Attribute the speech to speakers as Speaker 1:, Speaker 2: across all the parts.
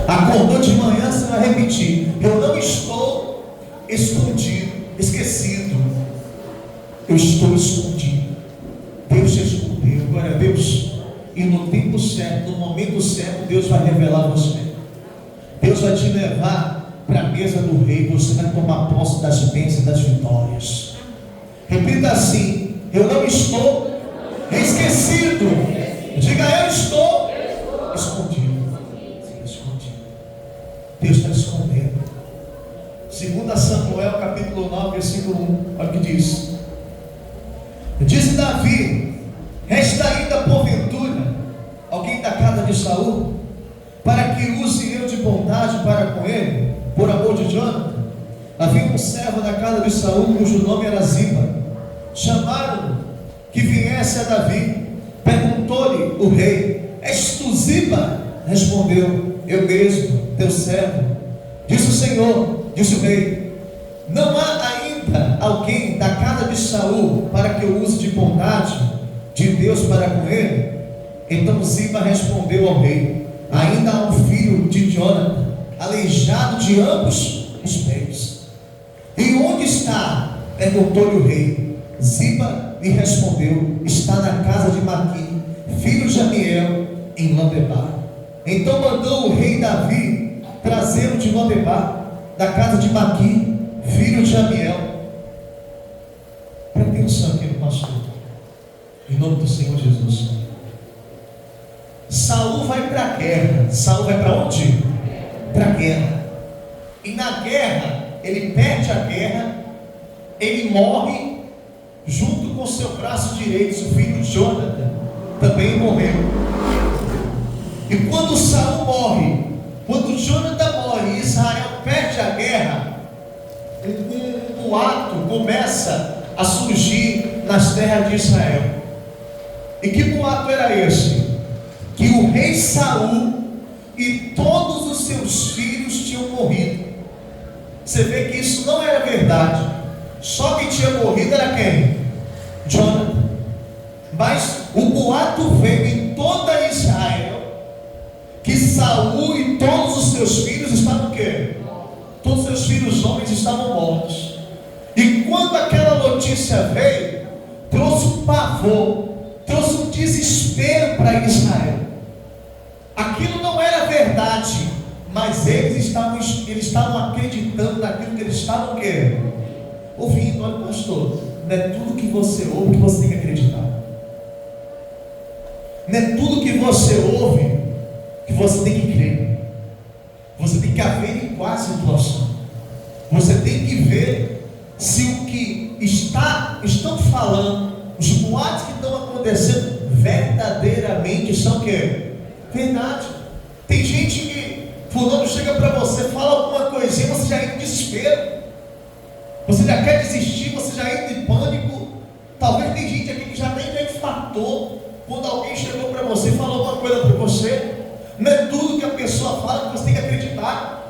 Speaker 1: Acordou de manhã, você vai repetir: eu não estou escondido, esquecido. Eu estou escondido. Deus te escondeu. Glória a Deus. E no tempo certo, no momento certo, Deus vai revelar você. Deus vai te levar para a mesa do rei. Você vai tomar posse das bênçãos e das vitórias. Repita assim: eu não estou esquecido. Diga: eu estou escondido. Deus está escondendo. 2 Samuel capítulo 9 versículo 1, olha o que diz. Disse Davi: resta ainda porventura alguém da casa de Saul, para que use eu de bondade para com ele, por amor de Jonathan? Havia um servo da casa de Saul, cujo nome era Ziba. Chamaram-no que viesse a Davi. Perguntou-lhe o rei: és tu Ziba? Respondeu: eu mesmo, teu servo. Disse o Senhor, disse o rei: não há ainda alguém da casa de Saul para que eu use de bondade de Deus para com ele? Então Ziba respondeu ao rei: ainda há um filho de Jonathan, aleijado de ambos os pés. E onde está? Perguntou-lhe o rei. Ziba lhe respondeu: está na casa de Maqui, filho de Amiel, em Lodebar. Então mandou o rei Davi trazê-lo de Lodebar, da casa de Maqui, filho de Amiel. Presta atenção aqui no pastor, em nome do Senhor Jesus. Saul vai para a guerra. Saul vai para onde? Para a guerra. E na guerra, ele perde a guerra, ele morre, junto com seu braço direito, o filho Jonathan também morreu. E quando Saul morre, quando Jonathan morre, Israel perde a guerra, um boato começa a surgir nas terras de Israel. E que boato era esse? Que o rei Saul e todos os seus filhos tinham morrido. Você vê que isso não era verdade. Só quem tinha morrido era quem? Jonathan. Mas o boato veio em toda Israel que Saul e todos os seus filhos estavam o quê? Todos os seus filhos homens estavam mortos. E quando aquela notícia veio, trouxe um pavor, trouxe um desespero para Israel. Aquilo não era verdade, mas eles estavam acreditando naquilo que eles estavam o quê? Ouvindo. Olha, pastor, não é tudo que você ouve que você tem que acreditar. Não é tudo que você ouve que você tem que crer. Você tem que averiguar a situação. Você tem que ver se o que estão falando, os boatos que estão acontecendo, verdadeiramente são o quê? Verdade. Tem gente que fulano chega para você, fala alguma coisinha, você já entra em desespero. Você já quer desistir, você já entra em pânico. Talvez tem gente aqui que já nem infartou quando alguém chegou para você e falou alguma coisa para você. Não é tudo que a pessoa fala que você tem que acreditar.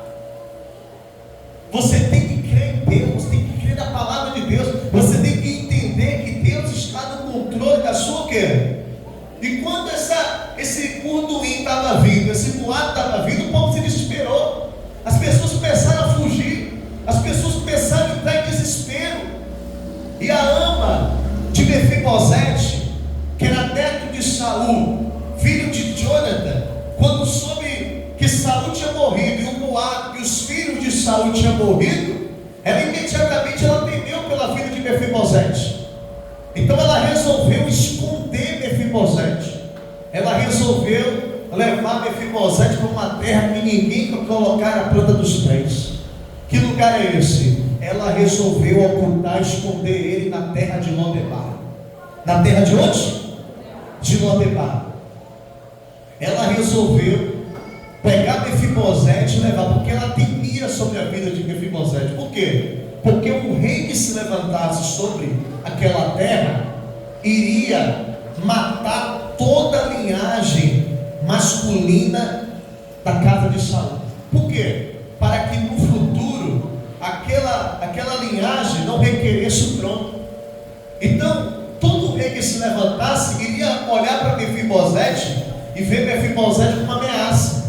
Speaker 1: Você tem que crer em Deus, você tem que crer na palavra de Deus. Você tem que entender que Deus está no controle da sua quê? E quando esse burduim estava vindo, esse boato estava vindo, o povo se desesperou. As pessoas começaram a fugir. As pessoas começaram a entrar em desespero. E a ama de Mefibosete, que era neto de Saul, filho de Jonathan, quando soube que Saul tinha morrido e o boato que os filhos de Saul tinham morrido, ela imediatamente temeu pela filha de Mefibosete. Então ela resolveu esconder Mefibosete. Ela resolveu levar Mefibosete para uma terra que ninguém vai colocar a planta dos pés. Que lugar é esse? Ela resolveu ocultar, esconder ele na terra de Lodebar. Na terra de onde? De Lodebar. Ela resolveu pegar Mefibosete e levar, porque ela temia sobre a vida de Mefibosete. Por quê? Porque um rei que se levantasse sobre aquela terra iria matar toda a linhagem masculina da casa de Saul. Por quê? Para que no futuro aquela linhagem não requeresse o trono. Então todo rei que se levantasse iria olhar para Mefibosete e ver Mefibosete como uma ameaça.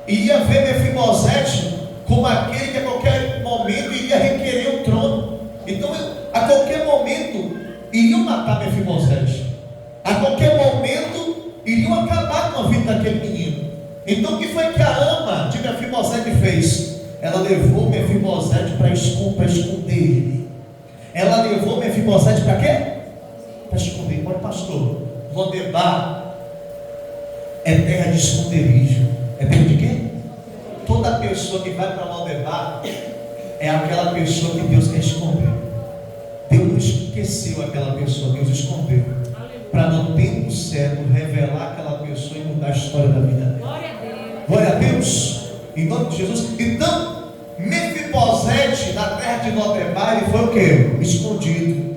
Speaker 1: iria ver Mefibosete como aquele que a qualquer momento iria requerer o trono. Então, a qualquer momento iriam matar Mefibosete, a qualquer momento iriam acabar com a vida daquele menino. Então, o que foi que a ama de Mefibosete fez? Ela levou Mefibosete para esconder ele. Ela levou Mefibosete para quê? Para esconder. Olha, pastor, Lodebar é terra de esconderijo. É terra de quê? Toda pessoa que vai para Lodebar é aquela pessoa que Deus quer esconder. Deus não esqueceu aquela pessoa, Deus escondeu, para no tempo certo revelar aquela pessoa e mudar a história da vida dela. Glória a Deus, em nome de Jesus. Então, Mefibosete, na terra de Lodebar, ele foi o quê? Escondido.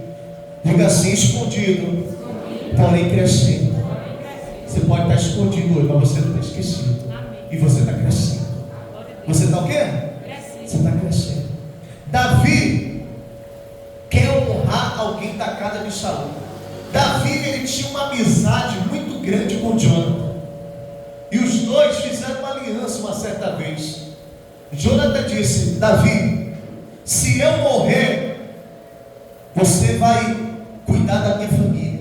Speaker 1: Diga assim: escondido, porém crescendo. Você pode estar escondido hoje, mas você não está esquecido. E você está crescendo. Você está o quê? Você está crescendo. Davi quer honrar alguém da casa de Saul. Davi, ele tinha uma amizade muito grande com Jonathan. E os dois fizeram uma aliança uma certa vez. Jonathan disse: Davi, se eu morrer, você vai cuidar da minha família.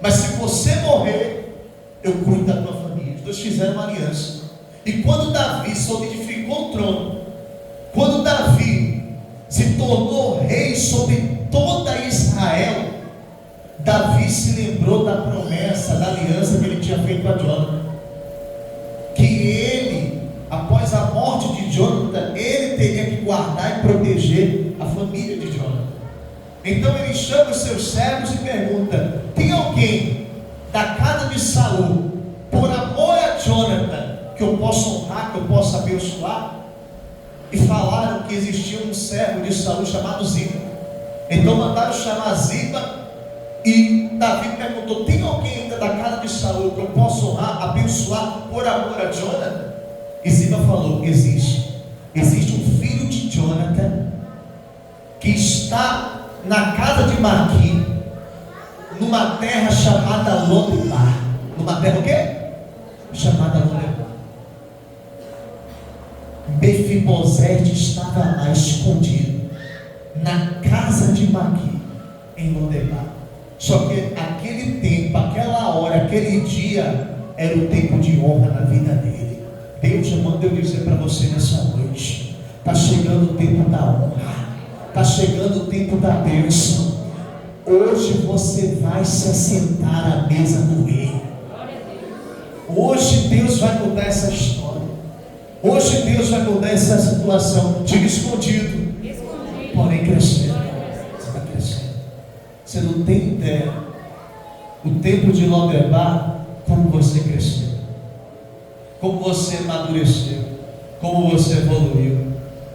Speaker 1: Mas se você morrer, eu cuido da tua família. Os dois fizeram uma aliança. E quando Davi solidificou o trono, quando Davi se tornou rei sobre toda Israel, Davi se lembrou da promessa, da aliança que ele tinha feito com a Jonathan. Que ele, após a morte de Jonathan, ele teria que guardar e proteger a família de Jonathan. Então ele chama os seus servos e pergunta: tem alguém da casa de Saul, por amor a Jonathan, que eu possa honrar, que eu possa abençoar? E falaram que existia um servo de Saul chamado Ziba. Então mandaram chamar Ziba. E Davi perguntou: tem alguém ainda da casa de Saul que eu possa honrar, abençoar por amor a Jonathan? E Ziba falou: existe um filho de Jonathan que está na casa de Maqui, numa terra chamada Lodebar. Numa terra o quê? Chamada Lodebar. Mefibosete estava lá escondido na casa de Maqui, em Lodebar. Só que aquele tempo, aquela hora, aquele dia era o tempo de honra na vida dele. Deus manda eu dizer para você nessa noite: está chegando o tempo da honra, está chegando o tempo da bênção. Hoje você vai se assentar à mesa do rei. Hoje Deus vai mudar essa história. Hoje Deus vai mudar essa situação. Diga: escondido, porém crescendo. Você está crescendo. Você não tem ideia o tempo de Lodebar, como você cresceu, como você amadureceu, como você evoluiu.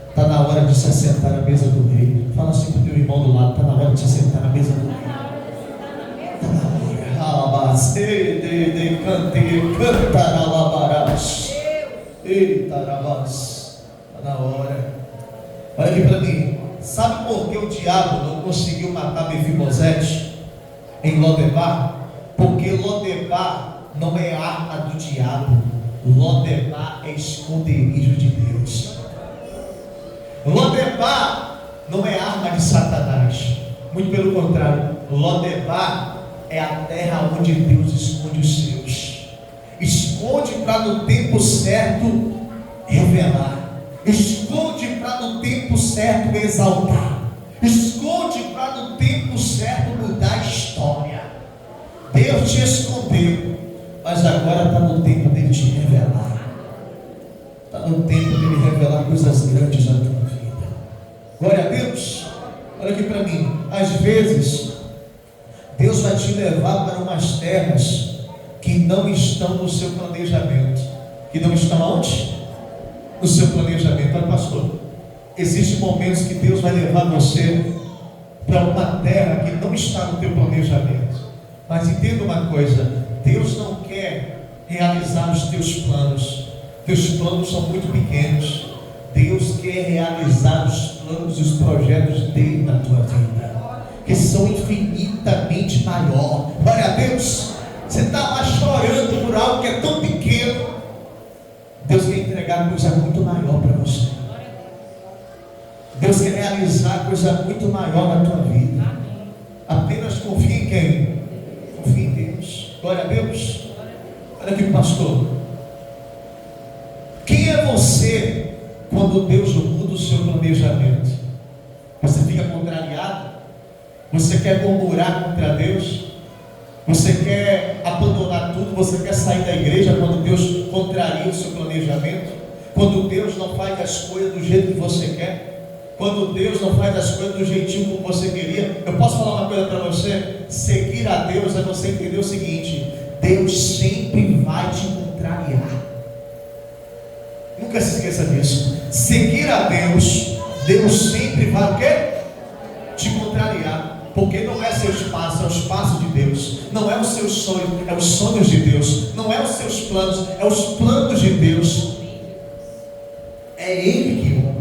Speaker 1: Está na hora de se assentar à mesa do rei. Fala assim para o teu irmão do lado: está na hora de se assentar à mesa do rei. Está na hora. Eita, Rabás, está na hora. Olha aqui para mim. Sabe por que o diabo não conseguiu matar Mefibosete em Lodebar? Porque Lodebar não é arma do diabo. Lodebar é esconderijo de Deus. Lodebar não é arma de Satanás. Muito pelo contrário, Lodebar é a terra onde Deus esconde os seus. Esconde para no tempo certo revelar. Esconde para no tempo certo exaltar. Esconde para no tempo certo mudar a história. Deus te escondeu, mas agora está no tempo dele te revelar. Está no tempo dele revelar coisas grandes na tua vida. Glória a Deus. Olha aqui para mim. Às vezes Deus vai te levar para umas terras que não estão no seu planejamento. Que não estão onde? No seu planejamento. Olha, pastor, existem momentos que Deus vai levar você para uma terra que não está no teu planejamento. Mas entenda uma coisa: Deus não quer realizar os teus planos. Teus planos são muito pequenos. Deus quer realizar os planos e os projetos dele na tua vida, que são infinitamente maior. Glória a Deus. Você está lá chorando por algo que é tão pequeno. Deus quer entregar coisa muito maior para você. Deus quer realizar coisa muito maior na tua vida. Apenas confia em quem? Confia em Deus. Glória a Deus. Olha aqui, pastor. Quem é você quando Deus muda o seu planejamento? Você fica contrariado? Você quer murmurar contra Deus? Você quer abandonar tudo? Você quer sair da igreja quando Deus contraria o seu planejamento? Quando Deus não faz as coisas do jeito que você quer? Quando Deus não faz as coisas do jeitinho como você queria? Eu posso falar uma coisa para você? Seguir a Deus é você entender o seguinte: Deus sempre vai te contrariar. Nunca se esqueça disso. Seguir a Deus, Deus sempre vai o quê? Te contrariar. Porque não é seu espaço, é o espaço de Deus. Não é os seus sonhos, é os sonhos de Deus. Não é os seus planos, é os planos de Deus. É Ele que honra.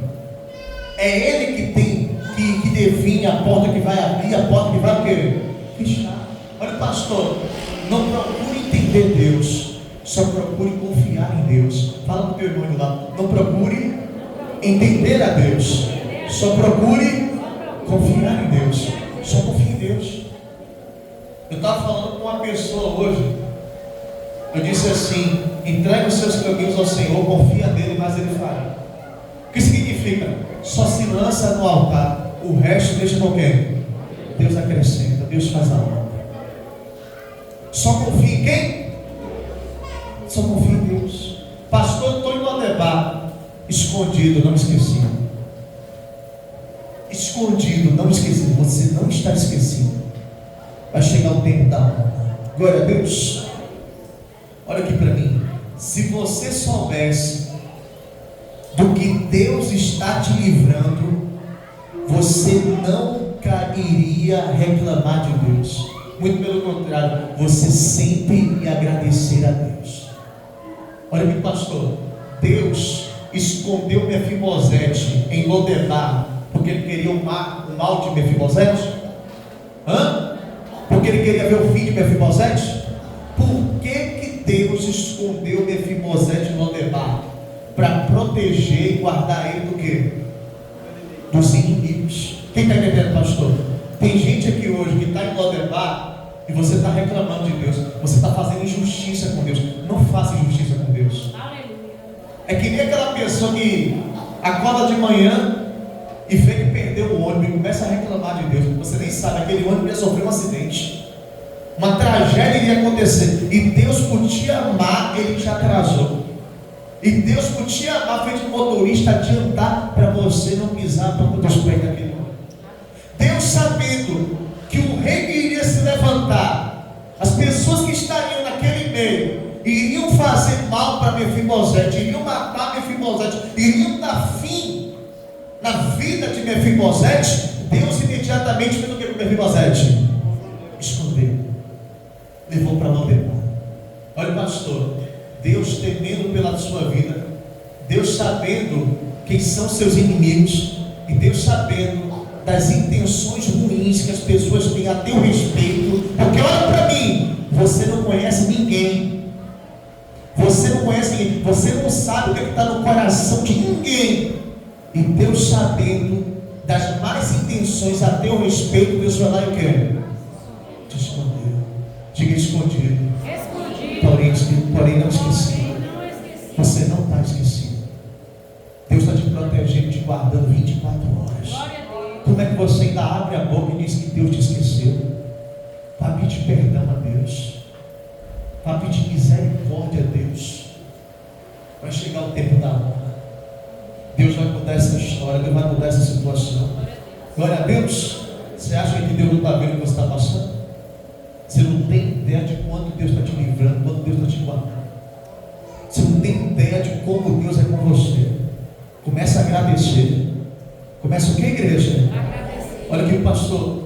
Speaker 1: É Ele que tem, que define a porta que vai abrir, a porta que vai o quê? Fechar. Olha, pastor, não procure entender Deus, só procure confiar em Deus. Fala para o teu irmão lá. Não procure entender a Deus, só procure confiar em Deus. Só confia em Deus. Eu estava falando com uma pessoa hoje. Eu disse assim: entregue os seus caminhos ao Senhor, confia nele, mas Ele fará. O que significa? Só se lança no altar, o resto deixa com quem? Deus acrescenta, Deus faz a obra. Só confia em quem? Só confia em Deus. Pastor, estou em Lodebar, escondido, não me esqueci. Escondido, não esquecido. Você não está esquecido. Vai chegar o tempo da honra. Glória a Deus. Olha aqui para mim. Se você soubesse do que Deus está te livrando, você nunca iria reclamar de Deus. Muito pelo contrário, você sempre ia agradecer a Deus. Olha aqui, pastor. Deus escondeu Mefibosete em Lodebar porque ele queria o mal de Mefibosete? Porque ele queria ver o fim de Mefibosete? Por que Deus escondeu Mefibosete em Lodebar? Para proteger e guardar ele do quê? Dos inimigos. Quem está entendendo, pastor? Tem gente aqui hoje que está em Lodebar e você está reclamando de Deus. Você está fazendo injustiça com Deus. Não faça injustiça com Deus. É que nem aquela pessoa que acorda de manhã e vê que perdeu o ônibus e começa a reclamar de Deus. Você nem sabe, aquele ônibus ia sofrer um acidente, uma tragédia iria acontecer, e Deus, por te amar, Ele te atrasou. E Deus, por te amar, fez o motorista adiantar para você não pisar para o dos pés daquele ônibus. Deus, sabendo que o rei que iria se levantar, as pessoas que estariam naquele meio iriam fazer mal para Mefibosete, iriam matar Mefibosete, iriam dar fim na vida de Mefibosete, Deus imediatamente fez o que com Mefibosete? Escondeu, levou para Lodebar. Olha, pastor, Deus temendo pela sua vida, Deus sabendo quem são seus inimigos, e Deus sabendo das intenções ruins que as pessoas têm a teu respeito, porque olha para mim, você não conhece ninguém, você não conhece ninguém, você não sabe o que está no coração de ninguém. E Deus, sabendo das más intenções a teu respeito, Deus vai lá e o quê? Te escondeu. Diga escondido. Porém não esquecido. Você não está esquecido. Deus está te protegendo, te guardando 24 horas. Como é que você ainda abre a boca e diz que Deus te esqueceu? Para pedir perdão a Deus, para pedir misericórdia a Deus. Vai chegar o tempo da honra. Deus vai mudar essa história, Deus vai mudar essa situação. Glória a Deus. Você acha que Deus não está vendo o que você está passando? Você não tem ideia de quanto Deus está te livrando, quanto Deus está te guardando. Você não tem ideia de como Deus é com você. Comece a agradecer. Começa o que, igreja? Agradecer. Olha aqui, pastor.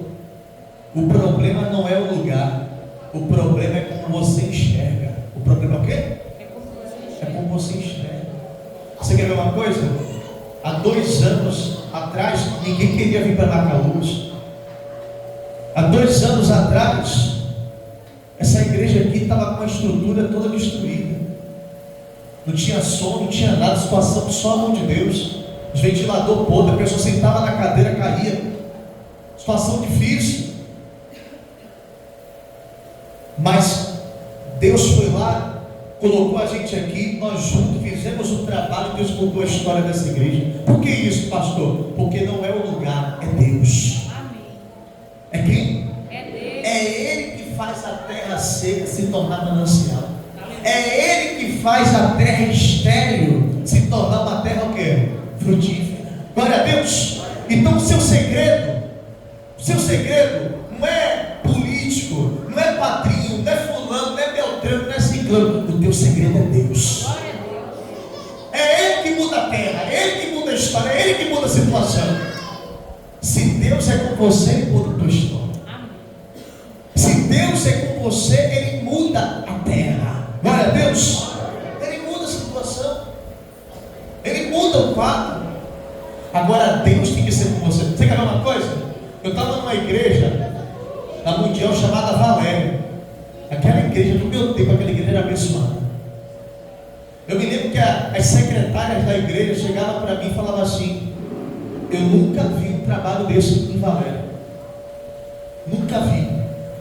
Speaker 1: O problema não é o lugar. O problema é como você enxerga. O problema é o quê? É como você enxerga. Você quer ver uma coisa? Há 2 anos atrás, ninguém queria vir para Macaúbas. Há 2 anos atrás, essa igreja aqui estava com a estrutura toda destruída. não tinha som, não tinha nada, situação só a mão de Deus. Os ventilador podre, a pessoa sentava na cadeira, caía. Situação difícil. Mas Deus foi lá, colocou a gente aqui, nós juntos fizemos um trabalho, Deus mudou a história dessa igreja. Por que isso, pastor? Porque não é o lugar, é Deus.
Speaker 2: Amém.
Speaker 1: É quem?
Speaker 2: É Deus.
Speaker 1: É Ele que faz a terra seca se tornar manancial. É Ele que faz a terra estéril se tornar uma terra o quê? Frutífera. Glória a Deus. Então o seu segredo não é político, não é padrinho, não é fulano, não é beltrano, não é ciclano. O teu segredo é Deus. É Ele que muda a terra, é Ele que muda a história, é Ele que muda a situação. Se Deus é com você, Ele muda a tua história. Se Deus é com você, Ele muda a terra. Glória a Deus. Ele muda a situação, Ele muda o quadro. Agora Deus tem que ser com você. Você quer ver uma coisa? Eu estava numa igreja na Mundial chamada Valéria. Aquela igreja, no meu tempo, aquela igreja era abençoada. Eu me lembro que as secretárias da igreja chegavam para mim e falavam assim: eu nunca vi um trabalho desse em Valéria. Nunca vi.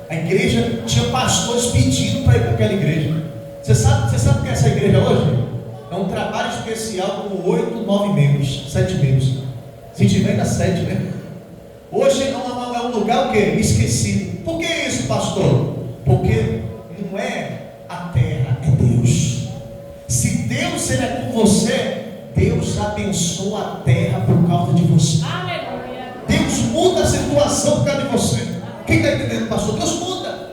Speaker 1: A igreja tinha pastores pedindo para ir para aquela igreja. Você sabe o que é essa igreja hoje? É um trabalho especial com 8, 9 membros, 7 membros. Se tiver ainda 7, né? Hoje é um lugar o quê? Esquecido. Por que isso, pastor? Porque não é a terra, é Deus. Se Deus ele é com você, Deus abençoa a terra por causa de você.
Speaker 2: Aleluia.
Speaker 1: Deus muda a situação por causa de você. Quem está entendendo, pastor? Deus muda.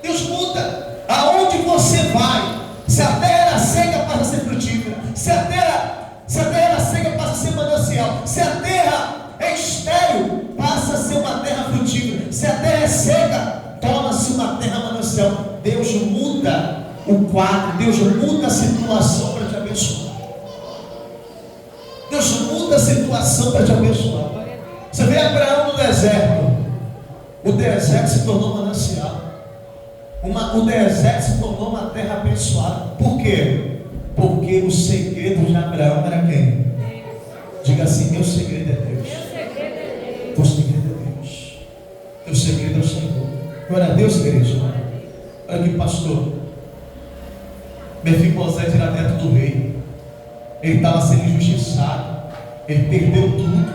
Speaker 1: Deus muda. Aonde você vai, se a terra era seca, passa a ser frutífera. Se a terra era seca, passa a ser manancial. Se a terra é estéril, passa a ser uma terra frutífera. Se a terra é seca, torna-se uma terra manancial. Deus muda o quadro, Deus muda a situação para te abençoar. Deus muda a situação para te abençoar. Você vê Abraão no deserto. O deserto se tornou manancial. O deserto se tornou uma terra abençoada. Por quê? Porque o segredo de Abraão era quem? Diga assim: meu segredo é Deus. Teu segredo é Deus. Teu segredo é o Senhor. Glória a Deus, igreja. Olha aqui, pastor. Mefibosete era neto do rei. Ele estava sendo injustiçado. Ele perdeu tudo.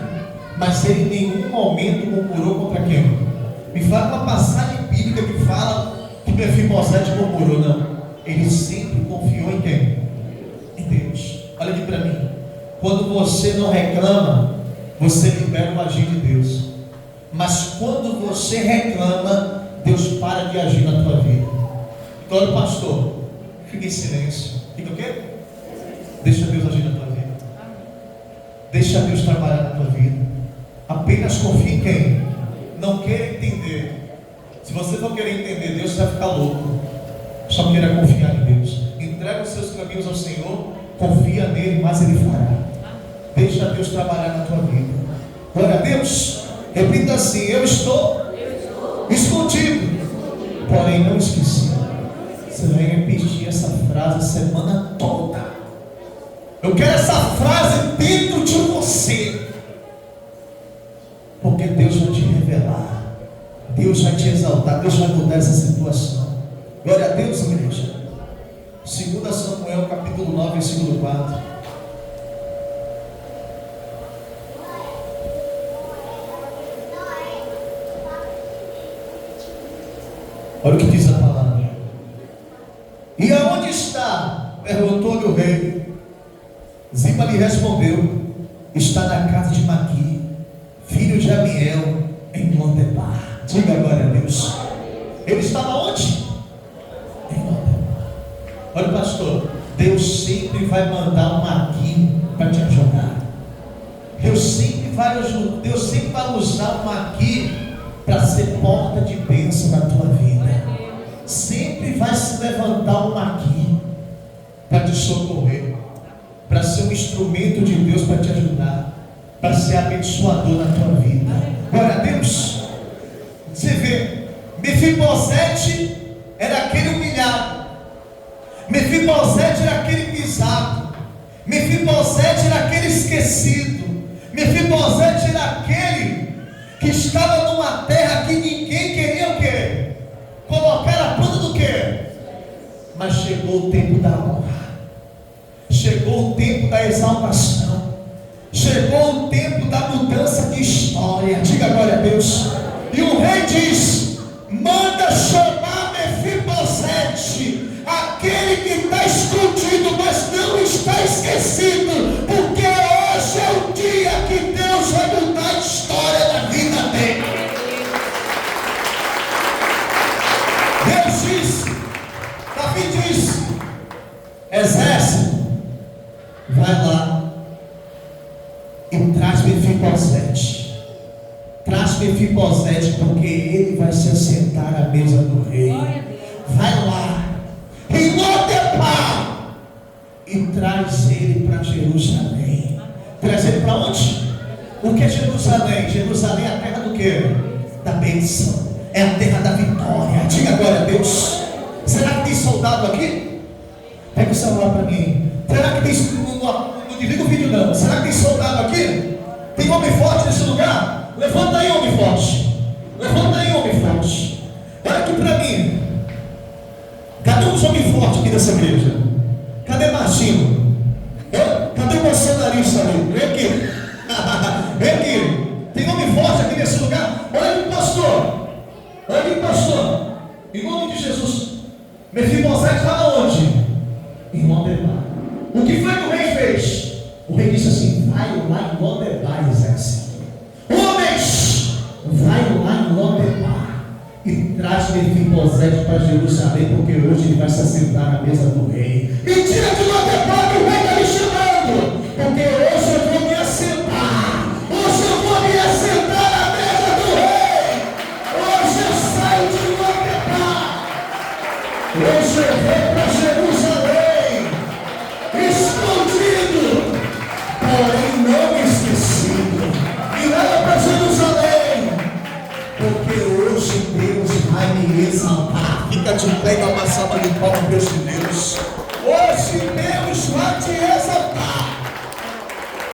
Speaker 1: Mas ele em nenhum momento murmurou contra quem? Me fala uma passagem bíblica que fala que Mefibosete murmurou. Não. Ele sempre confiou em quem? Em Deus. Olha aqui para mim. Quando você não reclama, você libera o agir de Deus. Mas quando você reclama, Deus para de agir na tua vida. Então, olha, pastor, fica em silêncio. Fica o quê? Deixa Deus agir na tua vida. Deixa Deus trabalhar na tua vida. Apenas confie em quem? Não queira entender. Se você não querer entender Deus, você vai ficar louco. Só queira confiar em Deus. Entrega os seus caminhos ao Senhor. Confia nele, mas Ele fará. Deixa Deus trabalhar na tua vida. Glória a Deus. Repita assim: eu estou escondido, porém não esqueci. Você vai repetir essa frase a semana toda. Eu quero essa frase dentro de você, porque Deus vai te revelar, Deus vai te exaltar, Deus vai mudar essa situação. Glória a Deus, igreja. 2 Samuel capítulo 9, versículo 4. Olha o que diz a palavra. E aonde está? Perguntou-lhe o rei. Ziba lhe respondeu: está na casa de Maqui, filho de Amiel, em Lodebar. Diga glória a Deus. Ele estava onde? Em Lodebar. Olha, pastor, Deus sempre vai mandar um Maqui para te ajudar. Deus sempre vai usar um Maqui para ser porta de bênção na tua vida. Sempre vai se levantar um Maqui para te socorrer, para ser um instrumento de Deus para te ajudar, para ser abençoador na tua vida. Glória a Deus. Você vê, Mefibosete era aquele humilhado, Mefibosete era aquele pisado. Mefibosete era aquele esquecido. Mefibosete era aquele que estava numa terra que ninguém queria o quê? Colocar a planta do quê? Mas chegou o tempo da honra. Chegou o tempo da exaltação. Chegou o tempo da mudança de história. Diga glória a Deus. E o rei diz: manda chamar Mefibosete, aquele que está escondido, mas não está esquecido, porque hoje é o dia que Deus vai mudar a história da vida dele. Deus disse, Davi disse: exército, vai lá e traz Mefibosete. Traz Mefibosete, porque ele vai se assentar à mesa do rei. Vai lá em Lodebar e traz ele para Jerusalém. Traz ele para onde? O que é Jerusalém? Jerusalém é a terra do quê? Da bênção. É a terra da vitória. Diga glória a Deus. Será que tem soldado aqui? Pega o celular para mim. Será que tem? Não desliga o vídeo não. Será que tem soldado aqui? Tem homem forte nesse lugar? Levanta aí, homem forte. Levanta aí, homem forte. Olha aqui para mim. Cadê os homens fortes aqui dessa igreja? Cadê Martinho? Cadê o bolsonarista ali? Vem aqui. Vem aqui. Tem homem forte aqui nesse lugar? Olha aqui, pastor. Olha aqui, pastor. Em nome de Jesus. Mefibosete estava onde? Em Lodebar. O que foi que o rei fez? O rei disse assim: vai lá em Lodebar, exército. Homens, vai lá em Lodebar e traz Mefibosete para Jerusalém, porque hoje ele vai se assentar na mesa do rei. Me tira de Lodebar, que o rei está me chamando, porque hoje eu vou me assentar. Hoje eu vou me assentar na mesa do rei. Hoje eu saio de Lodebar. Hoje eu vou para Jerusalém, escondido, porém não esquecido. E leva para Jerusalém, porque hoje Deus vai me exaltar. Fica de pé e dá uma salva de palmas para Deus. Hoje